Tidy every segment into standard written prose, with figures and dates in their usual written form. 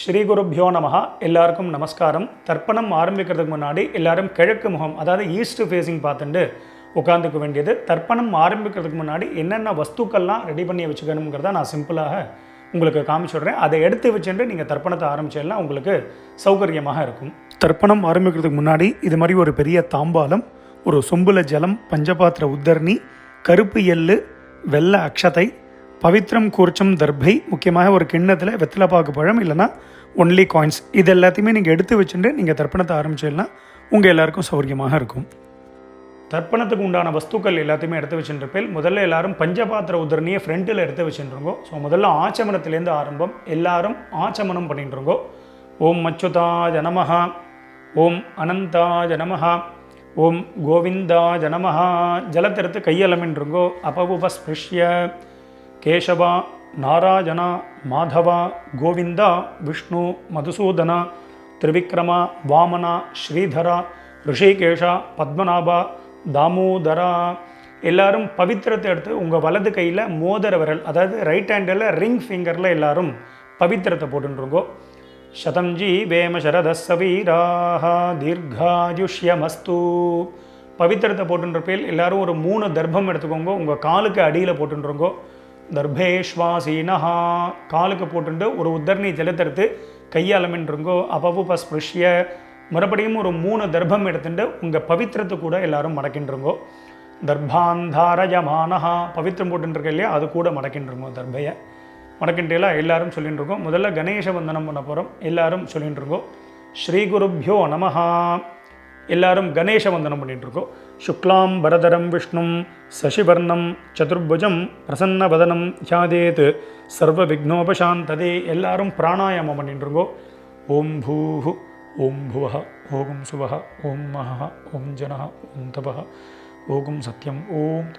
ஸ்ரீ குருப்யோ நமஹ. எல்லாருக்கும் நமஸ்காரம். தர்ப்பணம் ஆரம்பிக்கிறதுக்கு முன்னாடி எல்லாரும் கிழக்கு முகம், அதாவது ஈஸ்ட் ஃபேஸிங் பார்த்துட்டு உட்காந்துக்க வேண்டியது. தர்ப்பணம் ஆரம்பிக்கிறதுக்கு முன்னாடி என்னென்ன வஸ்துக்கள்லாம் ரெடி பண்ணி வச்சுக்கணுங்கிறத நான் சிம்பிளாக உங்களுக்கு காமிச்சுடுறேன். அதை எடுத்து வச்சுட்டு நீங்கள் தர்ப்பணத்தை ஆரம்பிச்சேன்னா உங்களுக்கு சௌகரியமாக இருக்கும். தர்ப்பணம் ஆரம்பிக்கிறதுக்கு முன்னாடி இது மாதிரி ஒரு பெரிய தாம்பாலம், ஒரு சொம்புல ஜலம், பஞ்சபாத்திர உத்தரணி, கருப்பு எள்ளு, வெள்ளை அக்ஷதை, பவித்ரம் கூர்ச்சம் தர்பை, முக்கியமாக ஒரு கிண்ணத்தில் வெத்தலைப்பாக்கு பழம் இல்லைனா ஒன்லி காயின்ஸ், இது எல்லாத்தையுமே நீங்கள் எடுத்து வச்சுட்டு நீங்கள் தர்ப்பணத்தை ஆரம்பிச்சிடனா உங்கள் எல்லாருக்கும் சௌகரியமாக இருக்கும். தர்ப்பணத்துக்கு உண்டான வஸ்துக்கள் எல்லாத்தையுமே எடுத்து வச்சுருப்பேன். முதல்ல எல்லாரும் பஞ்சபாத்திர உதரணியை ஃப்ரண்ட்டில் எடுத்து வச்சுருங்கோ. ஸோ முதல்ல ஆச்சமனத்திலேருந்து ஆரம்பம். எல்லாரும் ஆச்சமனம் பண்ணிட்டுருங்கோ. ஓம் அச்சுதாய நமஹ, ஓம் அனந்தாய நமஹ, ஓம் கோவிந்தாய நமஹ. ஜலத்தெடுத்து கையலமின்றுங்கோ. அபவுபஸ்பிருஷ்ய கேசவா நாராயணா மாதவா கோவிந்தா விஷ்ணு மதுசூதனா திரிவிக்ரமா வாமனா ஸ்ரீதரா ரிஷிகேஷா பத்மநாபா தாமோதரா. எல்லாரும் பவித்திரத்தை எடுத்து உங்கள் வலது கையில் மோதிர விரல், அதாவது ரைட் ஹேண்டில் ரிங் ஃபிங்கரில் எல்லாரும் பவித்திரத்தை போட்டுருங்கோ. சதம்ஜி வேம சரதசவீராக தீர்காயுஷ்யமஸ்து. பவித்திரத்தை போட்டுருப்பேல் எல்லாரும் ஒரு 3 தர்ப்பம் எடுத்துக்கோங்க. உங்கள் காலுக்கு அடியில் போட்டுருங்கோ. தர்பேஷ்வாசீனஹா, காலுக்கு போட்டுட்டு ஒரு உத்தரணி ஜலத்தெடுத்து கையாலமின்றுங்கோ. அபவுபஸ்பிருஷ்ய, மறுபடியும் ஒரு 3 தர்ப்பம் எடுத்துட்டு உங்கள் பவித்திரத்தை கூட எல்லாரும் மடக்கின்றுங்கோ. தர்பாந்தாரயமானஹா, பவித்திரம் போட்டுருக்க இல்லையா, அது கூட மடக்கின்றுங்கோ. தர்பையை மடக்கின்றேலாம் எல்லாரும் சொல்லிட்டு இருக்கோம். முதல்ல கணேச வந்தனம் பண்ண போகிறோம். எல்லாரும் சொல்லிட்டு இருக்கோம் ஸ்ரீ குருப்யோ நமஹா. எல்லாரும் கணேச வந்தனம் பண்ணிட்டுருக்கோம். சுக்லாம் பரதரம் விஷ்ணும் சசிவர்ணம் சதுர்புஜம் பிரசன்னவதனம் த்யாதேத் சர்வ விக்னோபசாந்ததே. எல்லாரும் பிராணாயாமம் பண்ணிட்டுருக்கோம். ஓம் பூஹு ஓம் புவஹ ஓம் சுவஹ ஓம் மஹ ஓம் ஜனஹ ஓம் தபஹ ஓம் சத்யம் ஓம்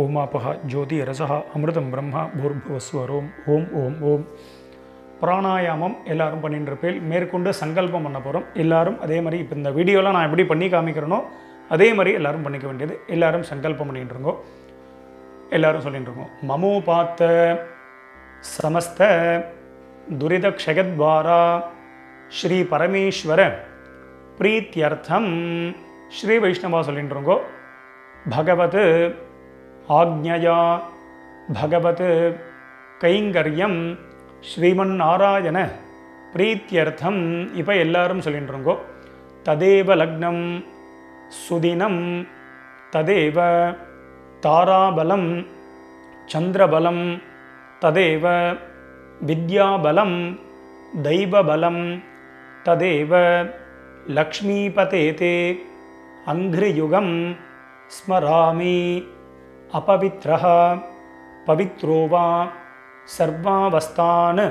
ஓமாபஹ ஜோதி ரசஹ அமிர்தம் பிரம்மா பூர்புவஸ்வரோம் ஓம் ஓம் ஓம். பிராணாயாமம் எல்லாரும் பண்ணிட்டு இருப்பேன். மேற்கொண்டு சங்கல்பம் பண்ண போகிறோம். எல்லாரும் அதே மாதிரி இப்போ இந்த வீடியோவில் நான் எப்படி பண்ணி காமிக்கிறேனோ அதே மாதிரி எல்லாரும் பண்ணிக்க வேண்டியது. எல்லாரும் சங்கல்பம் பண்ணிட்டு இருக்கோம். எல்லாரும் சொல்லிட்டு இருக்கோம். மமோ பார்த்த சமஸ்த துரித க்ஷயத்வாரா ஸ்ரீ பரமேஸ்வர பிரீத்தியர்த்தம். ஸ்ரீ வைஷ்ணவா சொல்லிட்டு இருக்கோம். பகவத் ஆக்ஞயா பகவத் கைங்கரியம் ஸ்ரீமன் நாராயண பிரீத்தியர்த்தம். இப்போ எல்லாரும் சொல்லிட்டு இருக்கோம். ததேவ லக்னம் சுதினம் ததேவ தாராபலம் சந்திரபலம் ததேவ வித்யாபலம் தெய்வபலம் ததேவ லக்ஷ்மீபதேதே அங்கிரியுகம் ஸ்மராமி அபவித்ரஹ பவித்ரோ வா சர்வாவஸ்தான்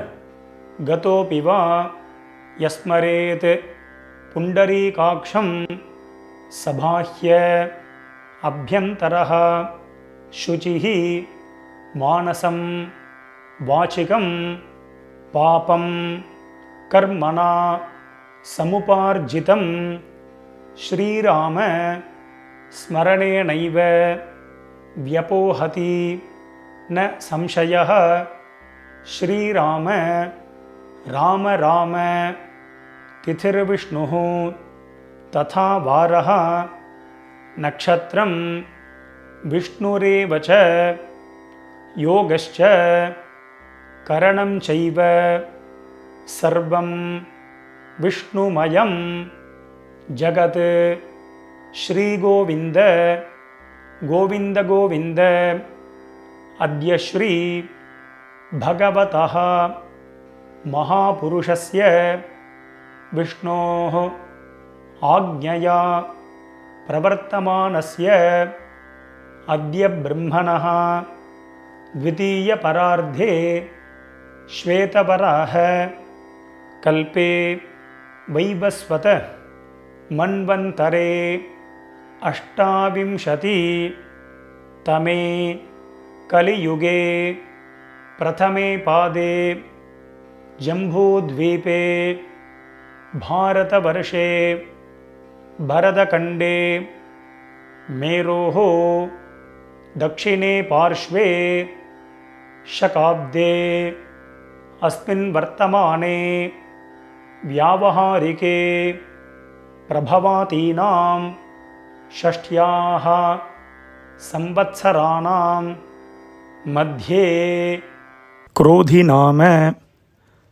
கதோபி வா யஸ்மரேத் புண்டரீகாக்ஷம் சபாஹ்ய அப்யந்தரஹ சுசிஹி மானசம் வாசிகம் பாபம் கர்மணா சமுபார்ஜிதம் ஸ்ரீராம ஸ்மரணேனைவ வ்யபோஹதி ந சம்சயः. ஸ்ரீராம ராம ராம திதிர்விஷ்ணுः ததா வாரः நக்ஷத்ரம் விஷ்ணுரேவ ச யோகஸ்ச கரணம் சைவ சர்வம் விஷ்ணுமயம் ஜகத். ஸ்ரீகோவிந்த கோவிந்த கோவிந்த அத்ய ஸ்ரீ பகவதः மகாபுருஷஸ்ய விஷ்ணோः ஆக்ஞயா பிரவர்த்தமானஸ்ய அத்ய பிரம்மணः த்விதீய பரார்த்தே ஸ்வேதவராஹ கல்பே வைவஸ்வத மன்வந்தரே அஷ்டாவிம்சதி தமே கலியுகே பிரதமே பாதே ஜம்பூத்வீபே பாரதவர்ஷே பரதகண்டே மேரோः दक्षिणे पार्श्वे शकाब्दे अस्मिन् वर्तमाने व्यावहारिके प्रभवातीनां षष्ट्याः संवत्सराणां मध्ये क्रोधिनाम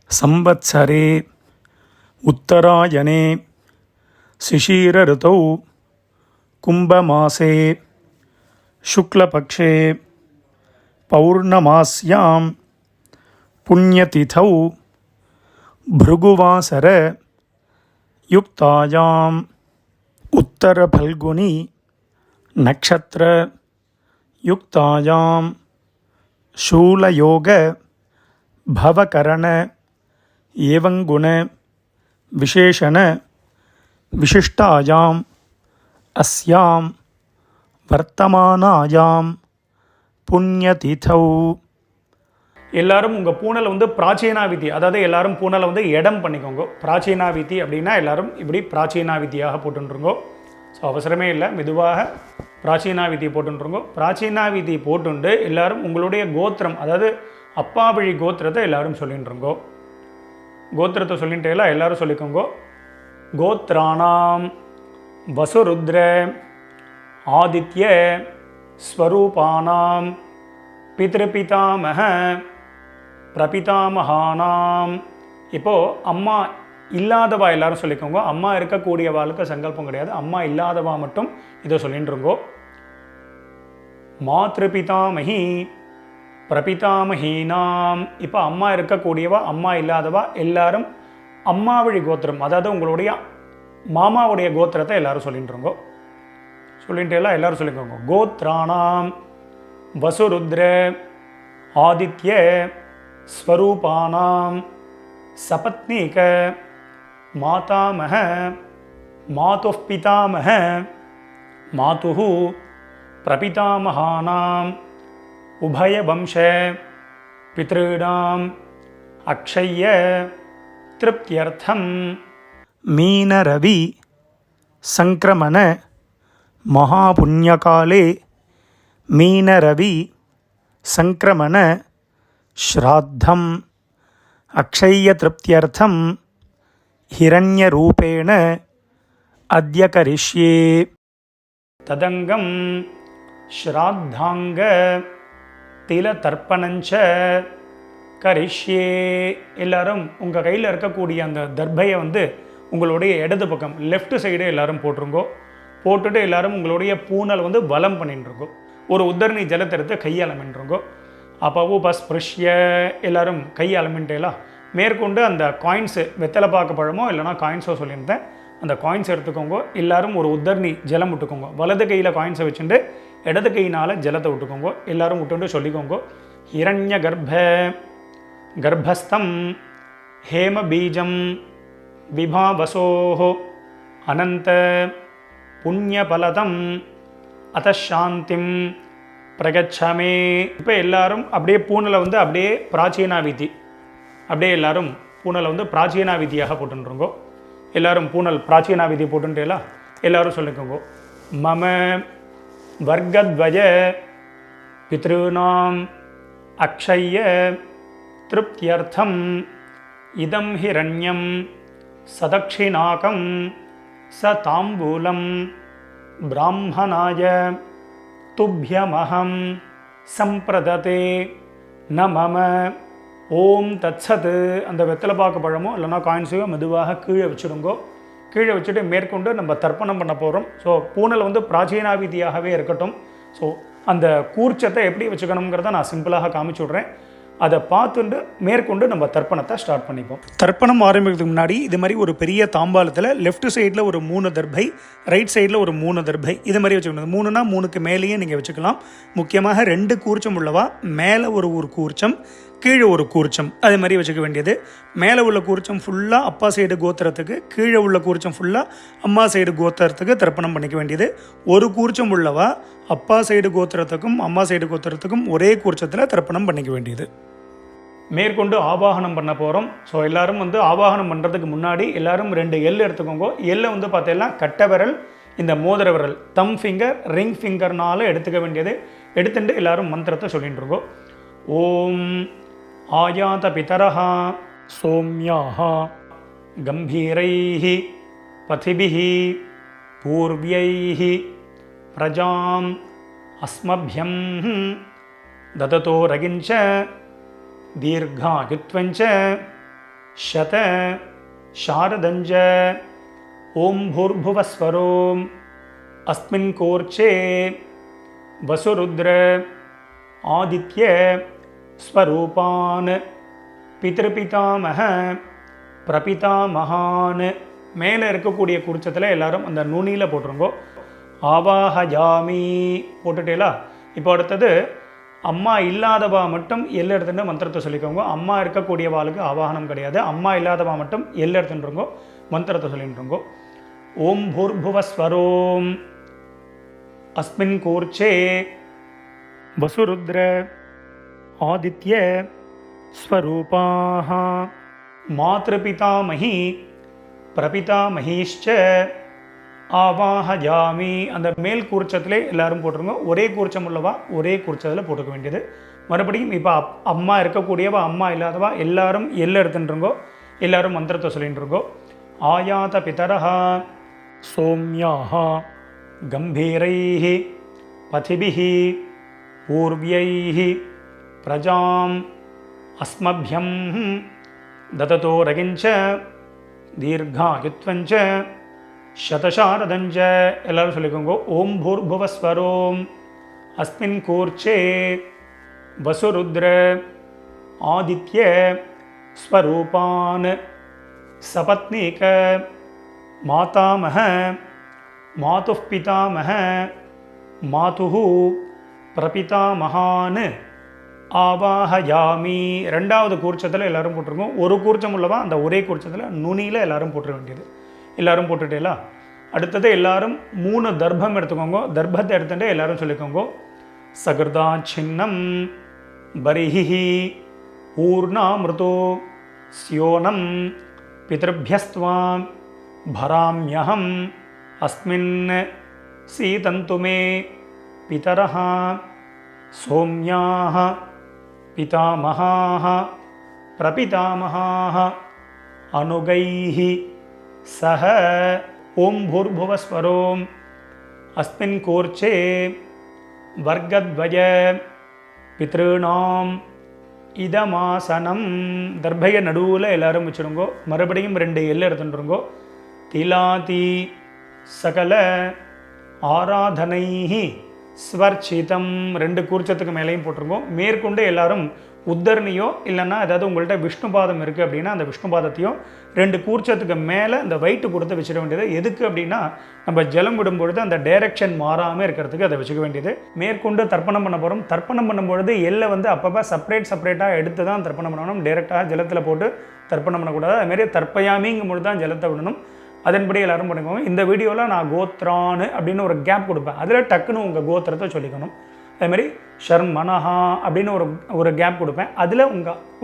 संवत्सरे उत्तरायणे शिशिर ऋतौ कुंभमासे शुक्लपक्षे पौर्णमास्यां पुण्यतिथौ भृगुवासर युक्तायाम् उत्तरफल्गुनी नक्षत्र युक्तायां शूलयोग भवकरण एवं गुण विशेषण विशिष्टायाम् अस्यां वर्तमानायां पुण्यतिथौ. எல்லாரும் உங்கள் பூனலை வந்து பிராச்சீனாவிதி, அதாவது எல்லாரும் பூனலை வந்து இடம் பண்ணிக்கோங்க. பிராச்சீனாவிதி அப்படின்னா எல்லாரும் இப்படி பிராச்சீனாவிதியாக போட்டுருங்கோ. ஸோ அவசரமே இல்லை, மெதுவாக பிராச்சீனாவிதி போட்டுருங்கோ. பிராச்சீனாவிதி போட்டுண்டு எல்லாரும் உங்களுடைய கோத்திரம், அதாவது அப்பா வழி கோத்திரத்தை எல்லாரும் சொல்லிட்டுருங்கோ. கோத்திரத்தை சொல்லிட்டேல எல்லாரும் சொல்லிக்கோங்க. கோத்ராணாம் வசுருத்ர ஆதித்ய ஸ்வரூபானாம் பித்ருபிதாமக பிரபிதாமகானாம். இப்போது அம்மா இல்லாதவா எல்லாரும் சொல்லிக்கோங்க. அம்மா இருக்கக்கூடியவாளுக்கு சங்கல்பம் கிடையாது, அம்மா இல்லாதவா மட்டும் இதை சொல்லிட்டுருங்கோ. மாத்ருபிதாமகி பிரபிதாமகீனாம். இப்போ அம்மா இருக்கக்கூடியவா அம்மா இல்லாதவா எல்லாரும் அம்மா வழி கோத்திரம், அதாவது உங்களுடைய மாமாவுடைய கோத்திரத்தை எல்லாரும் சொல்லிட்டுருங்கோ. சொல்லிட்டு எல்லாம் எல்லாரும் சொல்லிக்கோங்க. கோத்ராணாம் வசுருத்ர ஆதித்ய ஸ்வரூபானாம் சபத்னீக மாதாமக மாதுः பிதாமக மாதுः பிரபிதாமகானாம் உபயவம்ச பித்ருணாம் அக்ஷய்ய திருப்தியர்த்தம் மீனரவி சங்கிரமண महापुण्यकाले मीनरवि संक्रमण श्राद्धम् अक्षय्यतृप्त्यर्थं हिरण्यरूपेण अद्य करिष्ये. तदंगम श्राद्धांग तिलतर्पणञ्च கரிஷ்யே. எல்லாரும் உங்கள் கையில் இருக்கக்கூடிய அந்த தர்பையை வந்து உங்களுடைய இடது பக்கம் லெஃப்ட் சைடு எல்லாரும் போட்டுருங்கோ. போட்டுட்டு எல்லாரும் உங்களுடைய பூனல் வந்து வலம் பண்ணிட்டுருக்கோம். ஒரு உத்தரணி ஜலத்தை எடுத்து கையாளமின்றிருங்கோ. அப்போ பஸ்பிருஷ்ய எல்லாரும் கையாளமின்ட்டேலாம் மேற்கொண்டு அந்த காயின்ஸு வெத்தலை பார்க்க பழமோ இல்லைனா காயின்ஸோ சொல்லியிருந்தேன், அந்த காயின்ஸ் எடுத்துக்கோங்க. எல்லாரும் ஒரு உத்தரணி ஜலம் விட்டுக்கோங்க. வலது கையில் காயின்ஸை வச்சுட்டு இடது கையினால் ஜலத்தை விட்டுக்கோங்க. எல்லாரும் விட்டுட்டு சொல்லிக்கோங்க. ஹிரண்ய கர்ப்பஸ்தம் ஹேம பீஜம் விபாவசோஹோ அனந்த புண்ணியபலதம் அதசாந்திம் பிரகச்சமே. இப்போ எல்லாரும் அப்படியே பூனலை வந்து அப்படியே பிராச்சீனாவிதி, அப்படியே எல்லாரும் பூனலை வந்து பிராச்சீனாவிதியாக போட்டுருங்கோ. எல்லாரும் பூனல் பிராச்சீனாவிதி போட்டுட்டேலா எல்லாரும் சொல்லிக்கோங்க. மம வர்க்கத்வய பித்ருணாம் அக்ஷய்ய திருப்தியர்த்தம் இதம் ஹிரண்யம் சதக்ஷிணாகம் ச தாம்பூலம் பிராமணாய துப்யமஹம் சம்பிரததே ந மம. ஓம் தத்சத். அந்த வெத்தலை பாக்கு பழமோ இல்லைனா காயின்ஸையோ மெதுவாக கீழே வச்சுடுங்கோ. கீழே வச்சுட்டு மேற்கொண்டு நம்ம தர்ப்பணம் பண்ண போகிறோம். ஸோ பூனல் வந்து பிராச்சீனாவிதியாகவே இருக்கட்டும். ஸோ அந்த கூர்ச்சத்தை எப்படி வச்சுக்கணுங்கிறத நான் சிம்பிளாக காமிச்சு விட்றேன். அதை பார்த்துட்டு மேற்கொண்டு நம்ம தர்ப்பணத்தை ஸ்டார்ட் பண்ணிப்போம். தர்ப்பணம் ஆரம்பிக்கிறதுக்கு முன்னாடி இது மாதிரி ஒரு பெரிய தாம்பாளத்தில் லெஃப்ட் சைடில் ஒரு 3 தர்பை, ரைட் சைடில் ஒரு 3 தர்பை, இது மாதிரி வச்சுக்கணும். 3னா 3க்கு மேலேயே நீங்கள் வச்சுக்கலாம். முக்கியமாக 2 கூர்ச்சம் உள்ளவா மேலே ஒரு கூர்ச்சம், கீழே ஒரு கூர்ச்சம், அது மாதிரி வச்சுக்க வேண்டியது. மேலே உள்ள கூர்ச்சம் ஃபுல்லாக அப்பா சைடு கோத்திரத்துக்கு, கீழே உள்ள கூர்ச்சம் ஃபுல்லாக அம்மா சைடு கோத்திரத்துக்கு தர்ப்பணம் பண்ணிக்க வேண்டியது. ஒரு கூர்ச்சம் உள்ளவா அப்பா சைடு கோத்திரத்துக்கும் அம்மா சைடு கோத்திரத்துக்கும் ஒரே கூர்ச்சத்தில் தர்ப்பணம் பண்ணிக்க வேண்டியது. மேற்கொண்டு ஆவாகனம் பண்ண போகிறோம். ஸோ எல்லோரும் வந்து ஆவாகனம் பண்ணுறதுக்கு முன்னாடி எல்லோரும் 2 எள் எடுத்துக்கோங்க. எள்ளை வந்து பார்த்தீங்கன்னா கட்டை விரல், இந்த மோதிர விரல், தம் ஃபிங்கர், ரிங் ஃபிங்கர்னால எடுத்துக்க வேண்டியது. எடுத்துட்டு எல்லோரும் மந்திரத்தை சொல்லிட்டு இருக்கோம். ஓம் ஆயாத பிதரः சோம்யாः கம்பீரைः பதிபிः பூர்வ்யைः பிரஜாம் அஸ்மப்யம் தததோ ரகிஞ்ச தீர்காயுத்வஞ்ச சத சாரதஞ்ச ஓம் பூர்புவஸ்வரோம் அஸ்மின் கோர்ச்சே வசுருத்ர ஆதித்ய ஸ்வரூபான் பித்ருபிதாமக பிரபிதாமகான். மேலே இருக்கக்கூடிய குறிச்சத்தில் எல்லாரும் அந்த நுனியில் போட்டுருங்கோ. ஆவாஹயாமி போட்டுட்டேலா. இப்போ அடுத்தது அம்மா இல்லாதவா மட்டும் எல் எடுத்துட்டு மந்திரத்தை சொல்லிக்கோங்க. அம்மா இருக்கக்கூடியவாளுக்கு ஆவாகனம் கிடையாது. அம்மா இல்லாதவா மட்டும் எல் எடுத்துட்டுருங்கோ, மந்திரத்தை சொல்லிட்டுருங்கோ. ஓம் பூர்புவஸ்வரோம் அஸ்மின் கூர்ச்சே வசுருத்ர ஆதித்ய ஸ்வரூபாः மாத்ருபிதாமஹி பிரபிதாமஹீஷ்ச ஆவாஹயாமி. அந்த மேல் கூர்ச்சத்திலே எல்லாரும் போட்டுருங்க. ஒரே கூர்ச்சம் உள்ளவா ஒரே கூர்ச்சத்தில் போட்டுக்க வேண்டியது. மறுபடியும் இப்போ அம்மா இருக்கக்கூடியவா அம்மா இல்லாதவா எல்லாரும் எல்லை எடுத்துட்டுருங்கோ. எல்லாரும் மந்திரத்தை சொல்லிட்டுருங்கோ. ஆயாத பிதரः சோம்யாः கம்பீரைः பதிபிः பூர்வ்யைः பிரஜாம் அஸ்மப்யம் தததோ ரகிஞ்ச தீர்காயுத்வஞ்ச சதசாரதஞ்ச. எல்லாரும் சொல்லிக்கோங்க. ஓம் பூர்புவஸ்வரோம் அஸ்மின் கூர்ச்சே வசுருத்ர ஆதித்ய ஸ்வரூபான் சபத்னீக மாதாமஹ மாதுः பிதாமஹ மாதுः பிரபிதாமகான் ஆவாஹயாமி. ரெண்டாவது கூர்ச்சத்தில் எல்லாரும் போட்டிருக்கோம். ஒரு கூர்ச்சம் உள்ளவா அந்த ஒரே கூர்ச்சத்தில் நுனியில் எல்லாரும் போட்டுற வேண்டியது. எல்லாரும் போட்டுட்டேலா. அடுத்தது எல்லாரும் 3 தர்ப்பம் எடுத்துக்கோங்க. தர்ப்பத்தை எடுத்துட்டு எல்லாரும் சொல்லிக்கோங்க. சகிருதா சின்னம் பரிஹி ஊர்ணாமிருதோ ஸ்யோனம் பித்ருப்யஸ்த்வாம் பராம்யஹம் அஸ்மின் சீதந்து மே பிதரஹ சோம்யாஹ பிதாமஹாஹ பிரபிதாமஹாஹ அனுகைஹி சஹ. ஓம் பூர்புவஸ்வரோம் அஸ்மின் கூர்ச்சே வர்க்கத்வய பித்ருணாம் இதமாசனம். தர்பய நடுவில் எல்லாரும் வச்சுருங்கோ. மறுபடியும் 2 எல்லை எடுத்துட்டுருங்கோ. திலாதி சகல ஆராதனைஹி ஸ்வர்ச்சிதம். 2 கூர்ச்சத்துக்கு மேலேயும் போட்டிருக்கோம். மேற்கொண்டு எல்லாரும் உத்தரணியோ இல்லைன்னா ஏதாவது உங்கள்கிட்ட விஷ்ணு பாதம் இருக்குது அப்படின்னா அந்த விஷ்ணு பாதத்தையும் 2 கூர்ச்சத்துக்கு மேலே அந்த வெயிட்டு கொடுத்து வச்சிட வேண்டியது. எதுக்கு அப்படின்னா நம்ம ஜலம் விடும்பொழுது அந்த டைரெக்ஷன் மாறாமல் இருக்கிறதுக்கு அதை வச்சுக்க வேண்டியது. மேற்கொண்டு தர்ப்பணம் பண்ண போகிறோம். தர்ப்பணம் பண்ணும்பொழுது எல்லை அப்பப்போ செப்பரேட்டாக எடுத்து தான் தர்ப்பணம் பண்ணணும். டைரெக்டாக ஜலத்தில் போட்டு தர்ப்பணம் பண்ணக்கூடாது. அதுமாரி தர்ப்பயாமிங்கும் பொழுது தான் ஜலத்தை விடணும். அதன்படி எல்லாரும் பண்ணிக்கோங்க. இந்த வீடியோவில் நான் கோத்ரான்னு அப்படின்னு ஒரு கேப் கொடுப்பேன். அதில் டக்குன்னு உங்கள் கோத்திரத்தை சொல்லிக்கணும். அதேமாதிரி ஷர்மனஹா அப்படின்னு ஒரு கேப் கொடுப்பேன். அதில்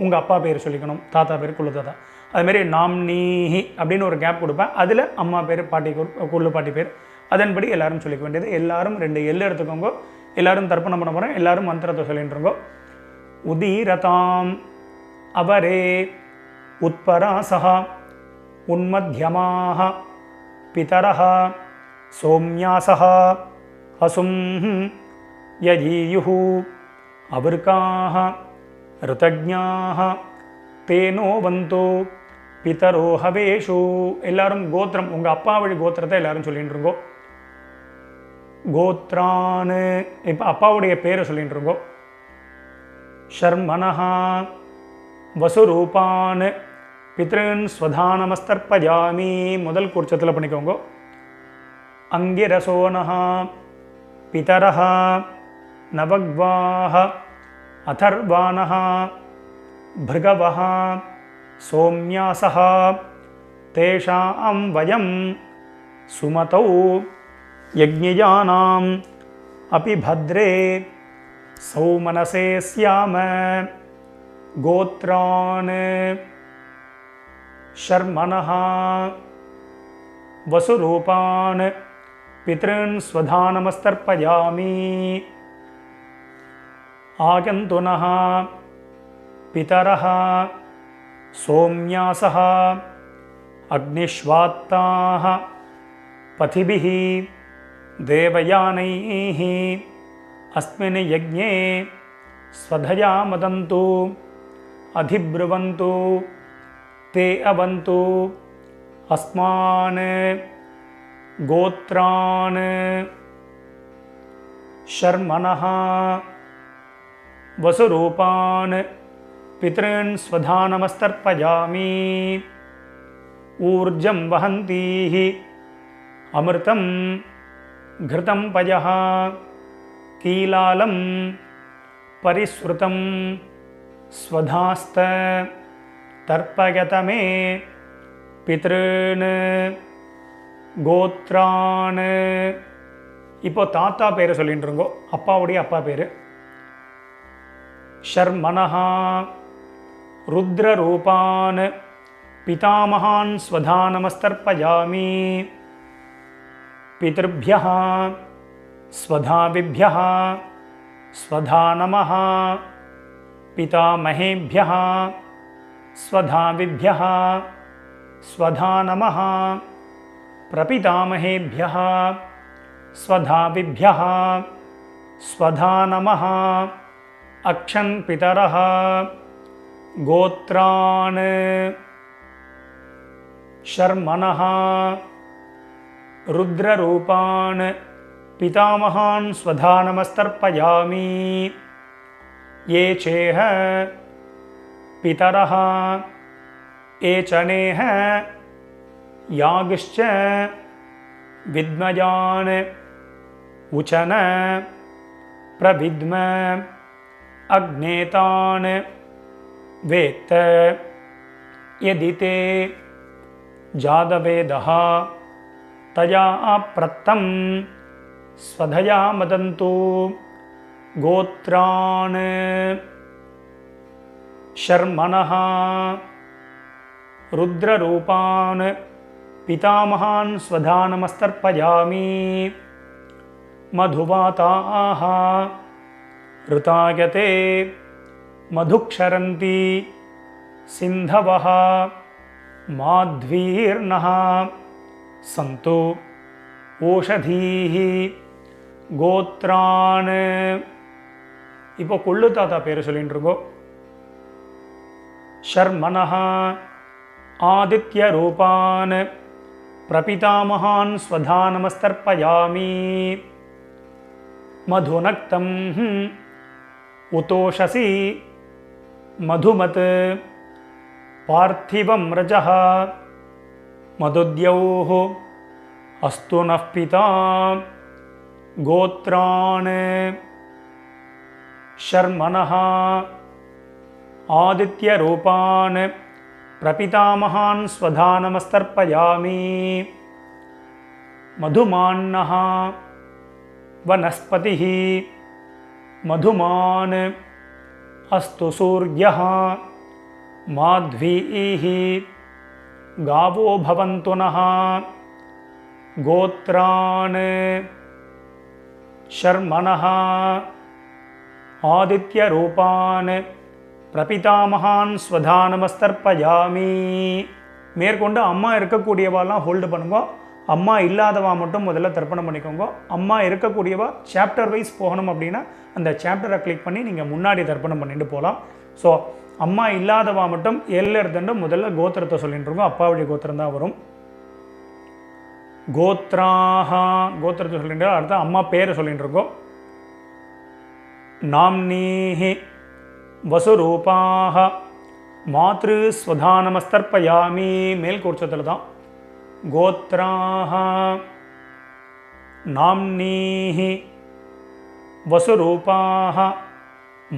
உங்கள் அப்பா பேர் சொல்லிக்கணும், தாத்தா பேர் குள்ளு தாத்தா. அதுமாரி நாம்னீஹி அப்படின்னு ஒரு கேப் கொடுப்பேன். அதில் அம்மா பேர் பாட்டி குள்ளு பாட்டி பேர். அதன்படி எல்லாரும் சொல்லிக்க வேண்டியது. எல்லாரும் 2 எல்லை எடுத்துக்கோங்க. எல்லாரும் தர்ப்பணம் பண்ண போகிறேன். எல்லாரும் மந்திரத்தை சொல்லிட்டுருங்கோ. உதீரதாம் அவரே உத்பராசஹா உன்மத்யமாக பிதரஹ சோம்யாசஹ அசும் யஜீயுஹு அவர்காஹ ருதஜ்ஞாஹ தேனோ வந்தோ பிதரோ ஹவேஷு. எல்லாரும் கோத்திரம் உங்கள் அப்பா வழி கோத்திரத்தை எல்லாரும் சொல்லிட்டு இருக்கோம். கோத்ரான்னு இப்போ அப்பாவுடைய பேரை சொல்லிட்டு இருக்கோம். ஷர்மனஹா வசுரூபான் பித்ருன் ஸ்வதானமஸ்தர்ப்பயாமி. முதல் கூர்ச்சத்தில் பண்ணிக்கோங்க. அங்கிரசோனஹா பிதரஹ நவக்வாஹ அதர்வானஹ பிருகவஹ சோம்யாசஹ தேஷாம் வயம் சுமதௌ யஜ்ஞயானாம் அபி பத்ரே சௌமனசே ஸ்யாம. கோத்ரான் ஷர்மனஹ வசுரூபான் பித்ருன் ஸ்வதானமஸ்தர்ப்பயாமி. ஆகந்துனஹ पितरः सोम्यासः अग्निश्वात्ताः पथिभिः देवयानैः अस्मिन् यज्ञे स्वधया मदन्तु अधिब्रुवन्तु ते अवन्तु अस्मान् गोत्रान् शर्मणः वसुरूपान् पितॄन् स्वधानमस्तर्पयामि ऊर्जं वहन्तीः अमृतं घृतं पयः कीलालं परिस्रुतं स्वधास्त तर्पयत मे पितॄन् கோத்ரான். இப்போ தாத்தா பேரை சொல்லிட்டு இருங்கோ, அப்பாவுடைய அப்பா பேர். ஷர்மணஹா ருத்ரரூபான் பிதாமகான் ஸ்வதானமஸ்தர்ப்பயாமி பிதர்भ्यः ஸ்வதாவிभ्यः ஸ்வதா நமः பிதாமகேभ्यः ஸ்வதாவிभ्यः ஸ்வதா நமः प्रपितामहेभ्यः स्वधाविभ्यः स्वधा नमः अक्षन् पितरः गोत्रान् शर्मणः रुद्ररूपान् पितामहान् स्वधानमस्तर्पयामि ये चेह पितरः एचनेह यागिश्च विद्मयान् उचन प्रविद्म अग्नेतान् वेत्त यदि ते जातवेदः तया प्रत्तं स्वधया मदन्तु गोत्रान् शर्मणः रुद्ररूपान् पितामहान् स्वधानमस्तर्पयामि मधुवाताः ऋतायते मधुक्षरन्ति सिन्धवः माध्वीर्नः सन्तु ओषधीः गोत्रान्. இப்போ கொள்ளு தாத்தா பேர் சொல்லிட்டு இருக்கோம். शर्मणः आदित्यरूपान् प्रपितामहान् स्वधानमस्तर्पयामि मधुनक्तं उतोषसि मधुमत् पार्थिवं रजः मधुद्यौः अस्तु नः पिता गोत्रान् शर्मणः आदित्यरूपान् प्रपितामहान् स्वधानमस्तर्पयामि मधुमान्नः वनस्पतिः मधुमान् अस्तु सूर्यः माध्वीः गावो भवन्तु नः गोत्रान् शर्मणः आदित्यरूपान् பிரபிதாமகான் ஸ்வதானமஸ்தர்ப்பயாமி. மேற்கொண்டு அம்மா இருக்கக்கூடியவாலாம் ஹோல்டு பண்ணுங்க, அம்மா இல்லாதவா மட்டும் முதல்ல தர்ப்பணம் பண்ணிக்கோங்க. அம்மா இருக்கக்கூடியவா சாப்டர் வைஸ் போகணும் அப்படின்னா அந்த சாப்டரை கிளிக் பண்ணி நீங்கள் முன்னாடி தர்ப்பணம் பண்ணிட்டு போகலாம். ஸோ அம்மா இல்லாதவா மட்டும் எல்லர்தண்டு முதல்ல கோத்திரத்தை சொல்லிட்டு இருக்கோம், அப்பாவுடைய கோத்திரம் தான் வரும். கோத்ராஹா கோத்திரத்தை சொல்லிட்டு அடுத்த அம்மா பேரை சொல்லிட்டு இருக்கோம். நாம்னீஹி वसुरूपाः मातृस्वधानमस्तर्पयामि மேல் கோட்சத்தில் தான். गोत्राः नाम्नीः वसुरूपाः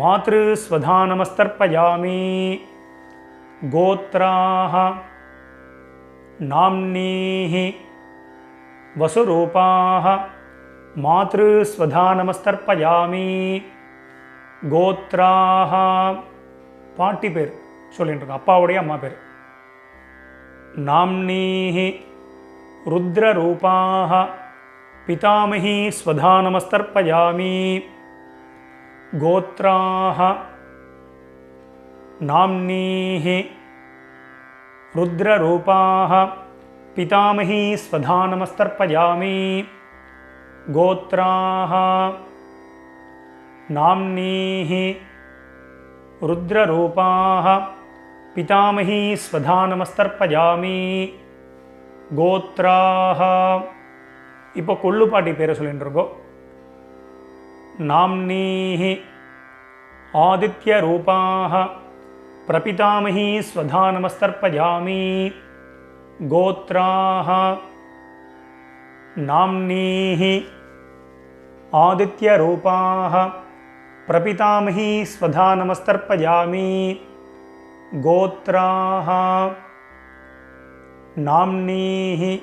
मातृस्वधानमस्तर्पयामि गोत्राः नाम्नीः वसुरूपाः मातृस्वधानमस्तर्पयामि கோத்ராஹ பாட்டி பேர் சொல்லிட்டு இருக்கோம், அப்பாவுடைய அம்மா பேர். நாம்னீஹி ருத்ரரூபாஹ பிதாமகி ஸ்வதானமஸ்தர்ப்பயாமி கோத்ராஹ நாம்னீஹி ருத்ரரூபாः பிதாமகி ஸ்வதா நமஸ்தர்ப்பயாமி கோத்ராः நாம்னீஹி ருத்ரரூபாः பிதாமகி ஸ்வதா நமஸ்தர்ப்பயாமி கோத்ராः. இப்போ கொள்ளுப்பாட்டி பேரை சொல்லிட்டு இருக்கோம். நாம்னீஹி ஆதித்யரூபாः பிரபிதாமகி ஸ்வதா நமஸ்தர்ப்பயாமி கோத்ராः நாம்னீஹி ஆதித்யரூபாः பிரபிதாமகி ஸ்வதா நமஸ்தர்ப்பயாமி கோத்ராः நாம்னீஹி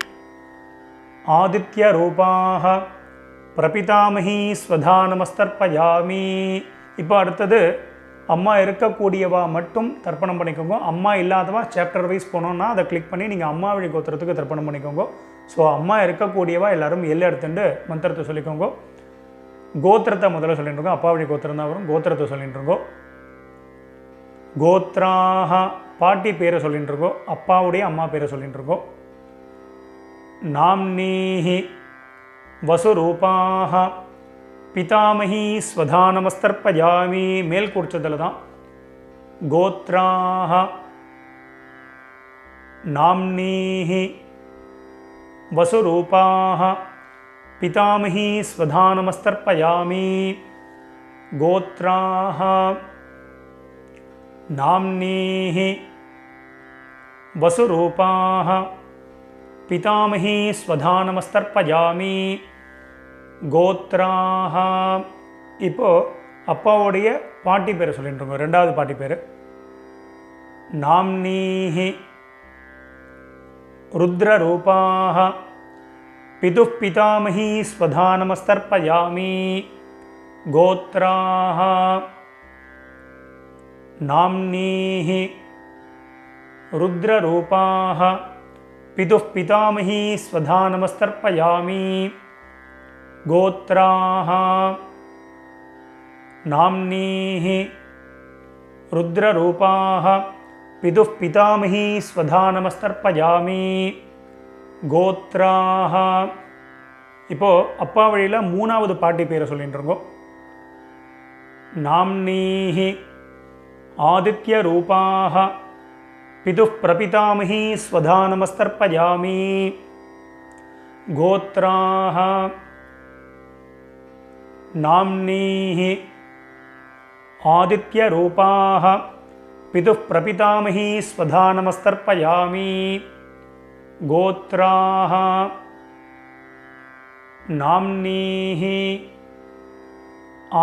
ஆதித்யரூபாः பிரபிதாமகி ஸ்வதா நமஸ்தர்ப்பயாமி. இப்போ அடுத்தது அம்மா இருக்கக்கூடியவா மட்டும் தர்ப்பணம் பண்ணிக்கோங்க. அம்மா இல்லாதவா சாப்டர் வைஸ் போனோன்னா அதை கிளிக் பண்ணி நீங்கள் அம்மா வழி கோத்திரத்துக்கு தர்ப்பணம் பண்ணிக்கோங்க. ஸோ அம்மா இருக்கக்கூடியவா எல்லாரும் எல்லை எடுத்துட்டு மந்திரத்தை சொல்லிக்கோங்க. கோத்திரத்தை முதல்ல சொல்லிட்டு இருக்கோம். அப்பா வழி கோத்திரம் தான் வரும். கோத்திரத்தை சொல்லிட்டு இருக்கோம். கோத்ராக பாட்டி பேரை சொல்லிட்டு இருக்கோம். அப்பாவுடைய அம்மா பேரை சொல்லிட்டு இருக்கோம். நாம்னீஹி வசுரூபாக பிதாமகி ஸ்வதா நமஸ்தர்ப்பயாமி மேல் குறிச்சதில் தான். கோத்ராக நாம்னீஹி வசுரூபாக பிதாமகி ஸ்வதா நமஸ்தர்ப்பயாமி கோத்ராக நாம்னீஹி வசுரூபாக பிதாமகி ஸ்வதா நமஸ்தர்ப்பயாமி கோத்ராக. இப்போ அப்பாவுடைய பாட்டி பேரை சொல்லிட்டு இருக்கோம். ரெண்டாவது பாட்டி பேர் நாம்னீஹி ருத்ரரூபாக பிதுः பிதாமகி ஸ்வதா நமஸ்தர்ப்பயாமி கோத்ராக நாம்னீஹி ருத்ரரூபாக பிதுः பிதாமகி ஸ்வதா நமஸ்தர்ப்பயாமி கோத்ராக நாம்னீஹி ருத்ரரூபாக பிதுः பிதாமகி ஸ்வதா நமஸ்தர்ப்பயாமி கோத்ராக. இப்போது அப்பா வழியில் மூணாவது பாட்டி பேரை சொல்லிட்டு இருக்கோம். நாம்னீஹி ஆதித்யரூபாக பிதுः பிரபிதாமகி ஸ்வதா நமஸ்தர்ப்பயாமி கோத்ராக நாம்னீஹி ஆதித்யரூபாக பிதுः பிரபிதாமகி ஸ்வதா நமஸ்தர்ப்பயாமி கோத்ராக நாம்னீஹி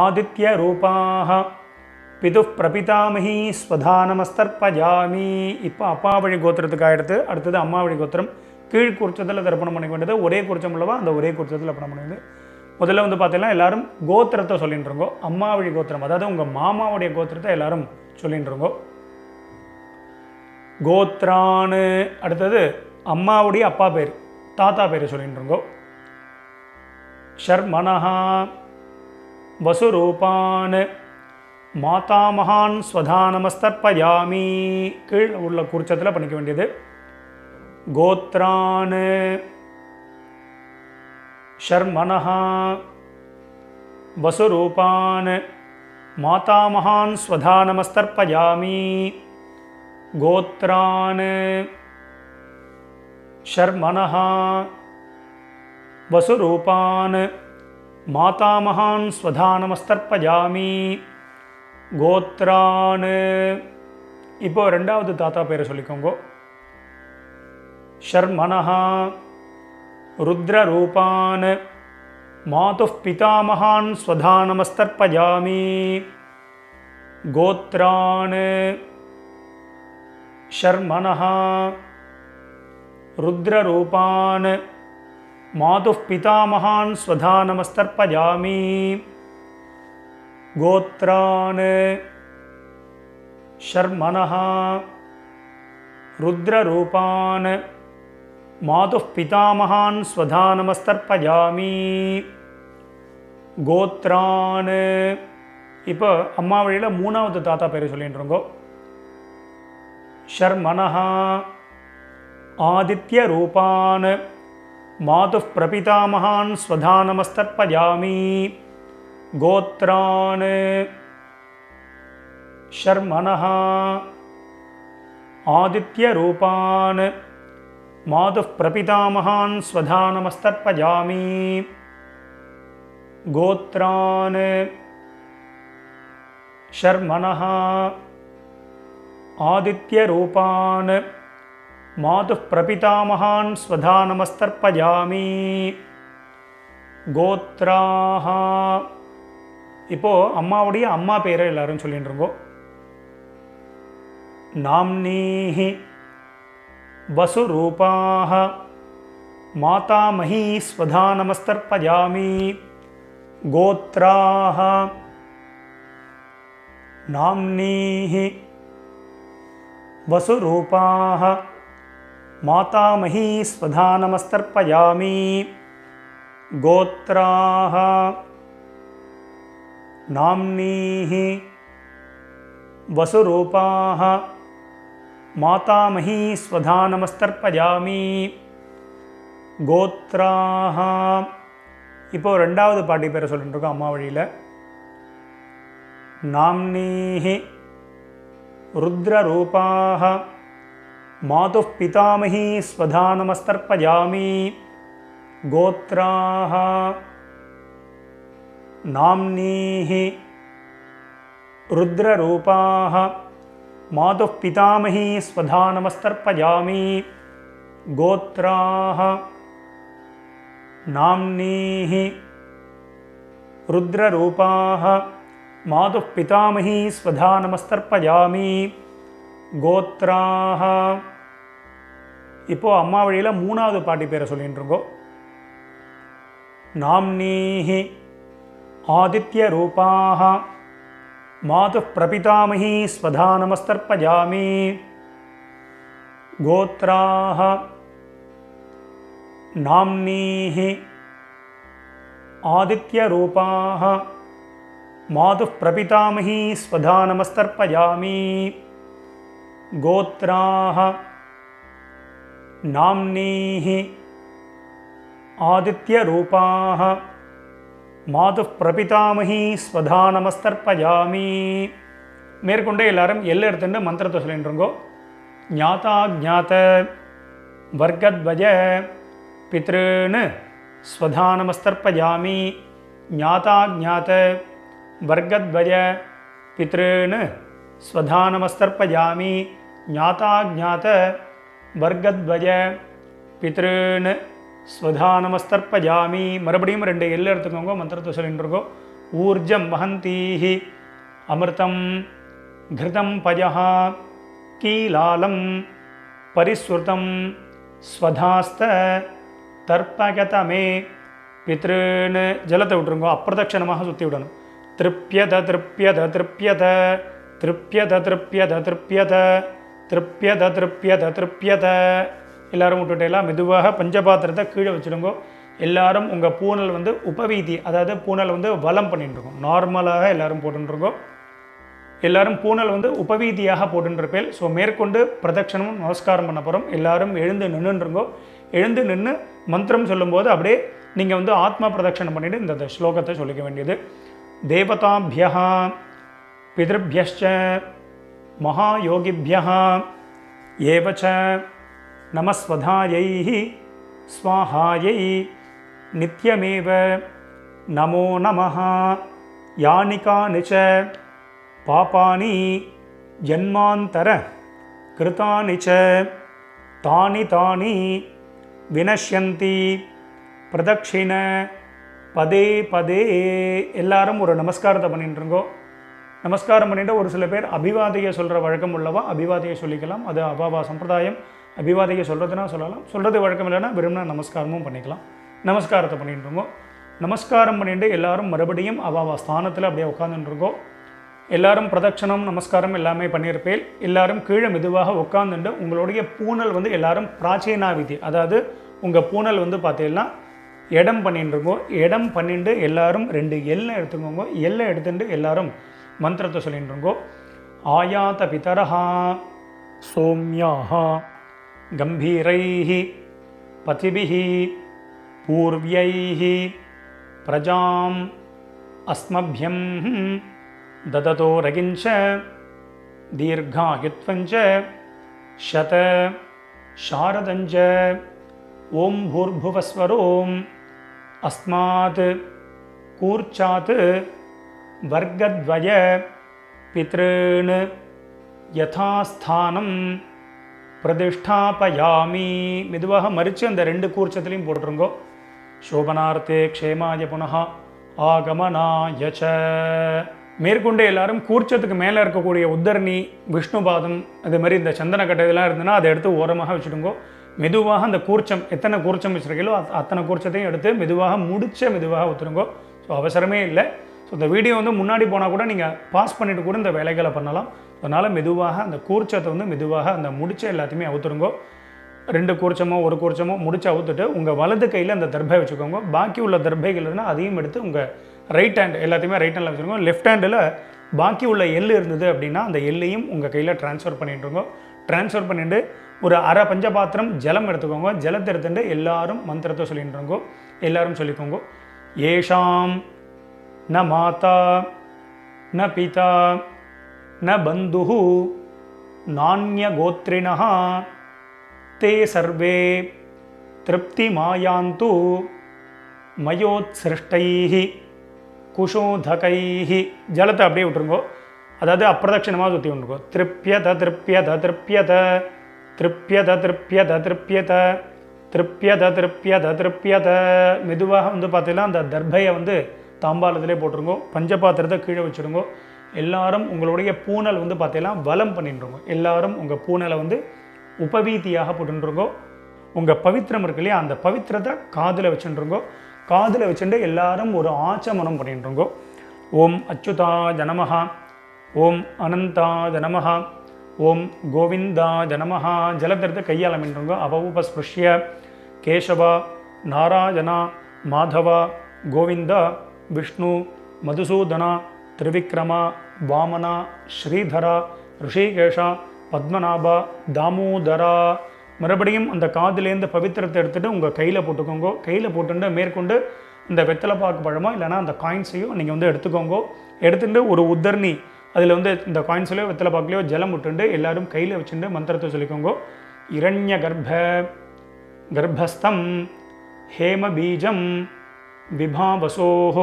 ஆதித்யரூபாக பிதுः பிரபிதாமகி ஸ்வதா நமஸ்தர்ப்பயாமி. இப்போ அப்பா வழி கோத்திரத்துக்கு ஆகிடுது. அடுத்தது அம்மா வழி கோத்திரம். கீழ் குறிச்சத்தில் தர்ப்பணம் பண்ணிக்க வேண்டியது. ஒரே குறிச்சம் உள்ளவா அந்த ஒரே குறிச்சத்தில் தர்ப்பணம் பண்ண வேண்டியது. முதல்ல வந்து பார்த்தீங்கன்னா எல்லாரும் கோத்திரத்தை சொல்லிட்டு இருக்கோம். அம்மா வழி கோத்திரம், அதாவது உங்கள் மாமாவுடைய கோத்திரத்தை எல்லாரும் சொல்லிட்டு இருக்கோம். கோத்ரான்னு அடுத்தது அம்மாவுடைய அப்பா பேர் தாத்தா பேர் சொல்லிட்டு இருக்கோம். ஷர்மனஹா வசுரூபான் மாதாமகான் ஸ்வதா நமஸ்தர்ப்பயாமி கீழ் உள்ள குறிச்சத்தில் பண்ணிக்க வேண்டியது. கோத்ரான் ஷர்மனஹா வசுரூபான் மாதாமகான் ஸ்வதா நமஸ்தர்ப்பயாமி கோத்ரான் ஷர்மனஹா வசுரூபான் மாதாமகான் ஸ்வதா நமஸ்தர்ப்பயாமி கோத்ரான். இப்போ ரெண்டாவது தாத்தா பேரை சொல்லிக்கோங்க. ஷர்மனஹா ருத்ரரூபான் மாதுः பிதாமகான் ஸ்வதா நமஸ்தர்ப்பயாமி கோத்ரான் ஷர்மனஹா ருத்ரரூபான் மாதுः பிதாமகான் ஸ்வதா நமஸ்தர்ப்பயாமி கோத்ரான் ஷர்மனஹா ருத்ரரூபான் மாதுः பிதாமகான் ஸ்வதா நமஸ்தர்ப்பயாமி கோத்ரான். இப்போ அம்மா வழியில் மூணாவது தாத்தா பேர் சொல்லிட்டு இருக்கோம். शर्मणः आदित्यरूपान् मातुः प्रपितामहान् स्वधा नमस्तर्पयामि गोत्रान् शर्मणः आदित्यरूपान् मातुः प्रपितामहान् स्वधा नमस्तर्पयामि गोत्रान् शर्मणः आदित्यरूपान् मातुः प्रपितामहान् स्वधा नमस्तर्पयामि गोत्राः. இப்போ அம்மாவுடைய அம்மா பேரை எல்லாரும் சொல்லிட்டு இருக்கோம். नाम्नीहि वसुरूपाः मातामही स्वधा नमस्तर्पयामि गोत्राः नाम्नीहि वसुरूपाः मातामही स्वधा नमस्तर्पयामि गोत्राः नाम्नीहि वसुरूपाः मातामही स्वधा नमस्तर्पयामि गोत्राः. இப்போ ரெண்டாவது பாட்டி பேரை சொல்லிட்டு இருக்கோம் அம்மா வழியில். नाम्नीहि रुद्ररूपाः मातुः पितामही स्वधा नमस्तर्पयामि गोत्राः नाम्नीहि रुद्ररूपाः मातुः पितामही स्वधा नमस्तर्पयामि गोत्राः नाम्नीहि रुद्ररूपाः मातुः पितामही स्वधा नमस्तर्पयामि गोत्राः. இப்போ அம்மா வழியில் மூணாவது பாட்டி பேரை சொல்லிட்டு இருக்கோம். नाम्नीहि आदित्यरूपाः मातुः प्रपितामही स्वधा नमस्तर्पयामि गोत्राः नाम्नीहि आदित्यरूपाः मातुः प्रपितामही स्वधा नमस्तर्पयामि गोत्राः नाम्नीहि आदित्यरूपाः मातुः प्रपितामही स्वधा नमस्तर्पयामि. மேற்கொண்டே எல்லாரும் எல்லை எடுத்துட்டு மந்திரத்தை சொல்லிட்டுருங்கோ. ஞாதா ஜாத வர்க்கத்வய பித்ருன்னு ஸ்வதா நமஸ்தர்ப்பயாமி. ஞாதா ஜாத வர்க்கத்வய பித்ருன்னு ஸ்வதா நமஸ்தர்ப்பயாமி. ஞாதா ஜாத வர்க்கத்வய பித்ருன்னு ஸ்வதா நமஸ்தர்ப்பயாமி. மறுபடியும் ரெண்டு எல்லை எடுத்துக்கோங்க, மந்திரத்தை சொல்லிட்டு இருக்கோம். ஊர்ஜம் வஹந்தீஹி அமிர்தம் घृतं पयः कीलालं परिस्वृतं स्वधास्त तर्पगतमे पितॄन्. ஜலத்தை விட்டுருங்கோ, அப்பிரதட்சணமாக சுற்றி விடணும். திருப்யத திருப்யத திருப்யத திருப்யத திருப்யத திருப்யத திருப்யத திருப்யத திருப்யத. எல்லாரும் விட்டுட்டு எல்லாம் மெதுவாக பஞ்சபாத்திரத்தை கீழே வச்சுடுங்கோ. எல்லாரும் உங்கள் பூனல் வந்து உபவீதி, அதாவது பூனல் வந்து வலம் பண்ணிட்டு இருக்கோம். நார்மலாக எல்லாரும் போட்டுருக்கோம். எல்லாரும் பூனல் வந்து உபவீதியாக போட்டுருப்பேன். ஸோ மேற்கொண்டு பிரதட்சணமும் நமஸ்காரம் பண்ண போகிறோம். எல்லாரும் எழுந்து நின்றுருங்கோ. எழுந்து நின்று மந்திரம் சொல்லும்போது அப்படியே நீங்கள் வந்து ஆத்மா பிரதட்சணம் பண்ணிவிட்டு இந்த ஸ்லோகத்தை சொல்லிக்க வேண்டியது. தேவதாபியः பிதృभ्यश्च மகாயோகிभ्यः ஏவச்ச நமஸ்வதாயை ஸ்வாஹாயை நித்யமேவ நமோ நமः. யானிகானி ச பாபானி ஜன்மாந்தர கிருதானி ச தானி தானி வினஷ்யந்தி பிரதட்சிண பதே பதே. எல்லாரும் ஒரு நமஸ்காரத்தை பண்ணிட்டுருங்கோ. நமஸ்காரம் பண்ணிட்டு ஒரு சில பேர் அபிவாதையை சொல்கிற வழக்கம் உள்ளவா அபிவாதையை சொல்லிக்கலாம். அது அபாவா சம்பிரதாயம். அபிவாதையை சொல்கிறதுனா சொல்லலாம், சொல்கிறது வழக்கம் இல்லைன்னா விரும்பினா நமஸ்காரமும் பண்ணிக்கலாம். நமஸ்காரத்தை பண்ணிட்டுருங்கோ. நமஸ்காரம் பண்ணிட்டு எல்லாரும் மறுபடியும் அபாவா ஸ்தானத்தில் அப்படியே உட்காந்துட்டுருங்கோ. எல்லாரும் பிரதட்சணம் நமஸ்காரம் எல்லாமே பண்ணியிருப்பேன். எல்லாரும் கீழே மெதுவாக உட்காந்துட்டு உங்களுடைய பூனல் வந்து எல்லாரும் பிராச்சீனாவிதி, அதாவது உங்கள் பூனல் வந்து பார்த்தீங்கன்னா இடம் பண்ணிட்டுருக்கோம். இடம் பண்ணிட்டு எல்லாரும் ரெண்டு எல்லை எடுத்துக்கோங்க. எல்லை எடுத்துட்டு எல்லாரும் மந்திரத்தை சொல்லிட்டுருங்கோ. ஆயாத பிதரஹா சோம்யாः கம்பீரைः பதிபிः பூர்வ்யைः பிரஜாம் அஸ்மभ्यं ददतो रगिञ्च दीर्घायुत्वञ्च शत शारदञ्च ॐ भूर्भुवस्वरोम् अस्मात् कूर्चात् वर्गद्वय पितॄन् यथास्थानं பிரதிஷ்டாபயாமி. மெதுவாக மறித்து அந்த ரெண்டு கூர்ச்சத்துலையும் போட்டுருங்கோ. சோபனார்த்தே க்ஷேமாய புனः ஆகமனாய ச. மேற்கொண்டு எல்லாரும் கூர்ச்சத்துக்கு மேலே இருக்கக்கூடிய உத்தரணி, விஷ்ணுபாதம், அது மாதிரி இந்த சந்தனக்கட்டை இதெல்லாம் இருந்ததுன்னா அதை எடுத்து ஓரமாக வச்சுடுங்கோ. மெதுவாக அந்த கூர்ச்சம், எத்தனை கூர்ச்சம் வச்சுருக்கீங்களோ அத்தனை கூர்ச்சத்தையும் எடுத்து மெதுவாக மெதுவாக ஊற்றுருங்கோ. ஸோ அவசரமே இல்லை. ஸோ இந்த வீடியோ வந்து முன்னாடி போனால் கூட நீங்கள் பாஸ் பண்ணிவிட்டு கூட இந்த வேலைகளை பண்ணலாம். அதனால் மெதுவாக அந்த கூர்ச்சத்தை வந்து மெதுவாக அந்த முடிச்ச எல்லாத்தையுமே அவுத்துருங்கோ. ரெண்டு கூர்ச்சமோ ஒரு கூர்ச்சமோ முடிச்சு அவுத்துட்டு உங்கள் வலது கையில் அந்த தர்பை வச்சுக்கோங்க. பாக்கி உள்ள தர்பைகள் இருந்தால் அதையும் எடுத்து உங்கள் ரைட் ஹேண்ட் எல்லாத்தையுமே ரைட் ஹேண்டில் வச்சுருக்கோம். லெஃப்ட் ஹேண்டில் பாக்கி உள்ள எள் இருந்தது அப்படின்னா அந்த எல்லையும் உங்கள் கையில் ட்ரான்ஸ்ஃபர் பண்ணிட்டுருங்க. ட்ரான்ஸ்ஃபர் பண்ணிவிட்டு ஒரு அரை பஞ்சபாத்திரம் ஜலம் எடுத்துக்கோங்க. ஜலத்தை எடுத்துட்டு எல்லாரும் மந்திரத்தை சொல்லிட்டுருங்கோ. எல்லாரும் சொல்லிக்கோங்க. ஏஷாம் ந மாதா ந பிதா ந பந்துஹு நான்ய கோத்ரிணஹ தே சர்வே திருப்தி மாயாந்து மயோத்சிருஷ்டைஹி குஷோதகைஹி. ஜலத்தை அப்படியே விட்டுருங்கோ. அதாவது அப்பிரதட்சிணமாக சுற்றி விட்டுருங்கோ. திருப்யத திருப்யத திருப்யத திருப்யத திருப்யத திருப்யத திருப்யத திருப்யத திருப்யத. மெதுவாக வந்து பார்த்தீங்கன்னா அந்த தர்பையை வந்து தாம்பாளத்திலே போட்டுருங்கோ. பஞ்சபாத்திரத்தை கீழே வச்சுருங்கோ. எல்லாரும் உங்களுடைய பூனல் வந்து பார்த்தீங்கன்னா வலம் பண்ணிட்டுருங்கோ. எல்லாரும் உங்கள் பூனலை வந்து உபவீதியாக போட்டுருங்கோ. உங்கள் பவித்திரம் இருக்கு இல்லையா, அந்த பவித்திரத்தை காதில் வச்சுருங்கோ. காதில் வச்சுட்டு எல்லாரும் ஒரு ஆச்சமனம் பண்ணிட்டுருங்கோ. ஓம் அச்சுதாய நமஹ, ஓம் அனந்தாய நமஹ, ஓம் கோவிந்தாய நமஹ. ஜலத்திரத்தை கையால் அமைண்டுருங்கோ. அபவுபஸ்பிருஷ்ய கேசவா நாராயணா மாதவா கோவிந்தா விஷ்ணு மதுசூதனா திரிவிக்ரமா வாமனா ஸ்ரீதரா ரிஷிகேஷா பத்மநாபா தாமோதரா. மறுபடியும் அந்த காதிலேருந்து பவித்திரத்தை எடுத்துகிட்டு உங்கள் கையில் போட்டுக்கோங்க. கையில் போட்டுட்டு மேற்கொண்டு இந்த வெத்தலை பாக்கு பழமோ இல்லைனா அந்த காயின்ஸையும் நீங்கள் வந்து எடுத்துக்கோங்க. எடுத்துகிட்டு ஒரு உத்தர்ணி அதில் வந்து இந்த காயின்ஸ்லையோ வெத்தலை பாக்குலையோ ஜலம் விட்டுண்டு எல்லாரும் கையில் வச்சுட்டு மந்திரத்தை சொல்லிக்கோங்க. இரண்ய கர்ப்பஸ்தம் ஹேம பீஜம் விபாவசோஹ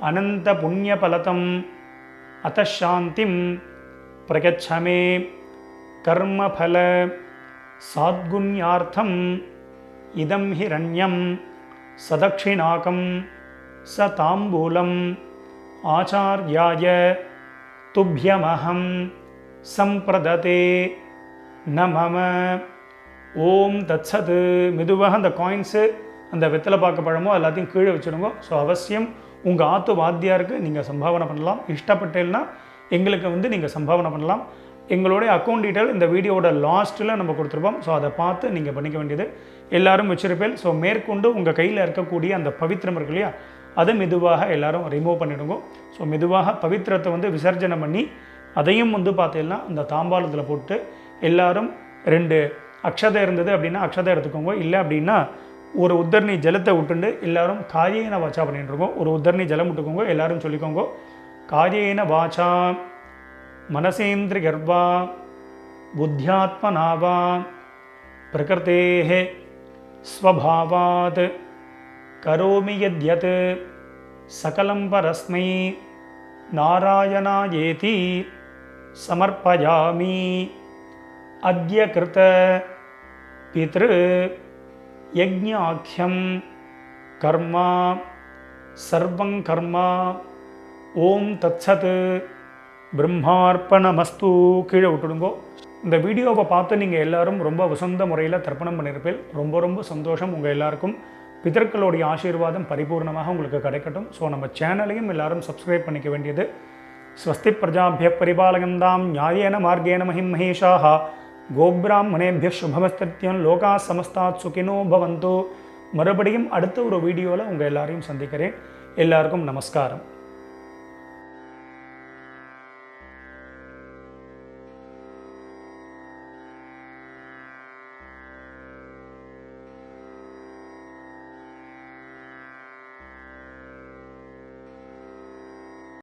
அனந்த புண்ணியபலதம் அத்தசாந்திம் பிரகச்சமே கர்மபல சாத்குண்யார்த்தம் இதம் ஹிரண்யம் சதக்ஷிணாகம் ச தாம்பூலம் ஆச்சார்யாய துப்யமஹம் சம்பிரததே நமம. ஓம் தத்சத். மெதுவாக அந்த காயின்ஸு அந்த வெத்தலை பாக்கு பழமோ எல்லாத்தையும் கீழே வச்சுடுங்க. ஸோ அவசியம் உங்கள் ஆத்து வாத்தியாருக்கு நீங்கள் சம்பாவனை பண்ணலாம். இஷ்டப்பட்டேன்னா எங்களுக்கு வந்து நீங்கள் சம்பாவனை பண்ணலாம். எங்களுடைய அக்கௌண்ட் டீட்டெயில் இந்த வீடியோட லாஸ்ட்டில் நம்ம கொடுத்துருப்போம். ஸோ அதை பார்த்து நீங்கள் பண்ணிக்க வேண்டியது. எல்லோரும் வச்சிருப்பேன். ஸோ மேற்கொண்டு உங்கள் கையில் இருக்கக்கூடிய அந்த பவித்திரம் இருக்கு இல்லையா, அதை மெதுவாக எல்லோரும் ரிமூவ் பண்ணிவிடுங்க. ஸோ மெதுவாக பவித்திரத்தை வந்து விசர்ஜனை பண்ணி அதையும் வந்து பார்த்தீங்கன்னா அந்த தாம்பாளத்தில் போட்டு எல்லாரும் 2 அக்ஷதை இருந்தது அப்படின்னா அக்ஷதை எடுத்துக்கோங்க. இல்லை அப்படின்னா ஒரு உத்தரணி ஜலத்தை விட்டுண்டு எல்லாரும் காரியேன வாச்சா பண்ணிட்டுருக்கோம். ஒரு உத்தரணி ஜலம் விட்டுக்கோங்க. எல்லாரும் சொல்லிக்கோங்க. காரியேன வாச்சா மனசேந்திரி கர்வா புத்தியாத்மனாவா பிரகிருதேஹ ஸ்வபாவாத் கரோமி யத்யத் சகலம் பரஸ்மை நாராயணாயேதி சமர்ப்பயாமி. அத்ய கிருத பித்ரு யஜ்ஞாக்யம் கர்மா சர்வங் கர்மா. ஓம் தத்சத். பிரம்மார்ப்பணமஸ்து. கீழே விட்டுடுங்கோ. இந்த வீடியோவை பார்த்து நீங்கள் எல்லாரும் ரொம்ப வசந்த முறையில் தர்ப்பணம் பண்ணியிருப்பேன். ரொம்ப ரொம்ப சந்தோஷம். உங்கள் எல்லாருக்கும் பிதர்களுடைய ஆசீர்வாதம் பரிபூர்ணமாக உங்களுக்கு கிடைக்கட்டும். ஸோ நம்ம சேனலையும் எல்லாரும் சப்ஸ்கிரைப் பண்ணிக்க வேண்டியது. ஸ்வஸ்தி பிரஜாபிய பரிபாலகந்தாம் நியாயேன மார்கேன மஹிம் மகேஷாக கோப்ராஹ்மணேபிய சுபமஸ்தித்யம் லோகா சமஸ்தாத் சுகினோ பவந்து. மறுபடியும் அடுத்த ஒரு வீடியோவில் உங்கள் எல்லாரையும் சந்திக்கிறேன். எல்லாருக்கும் நமஸ்காரம்.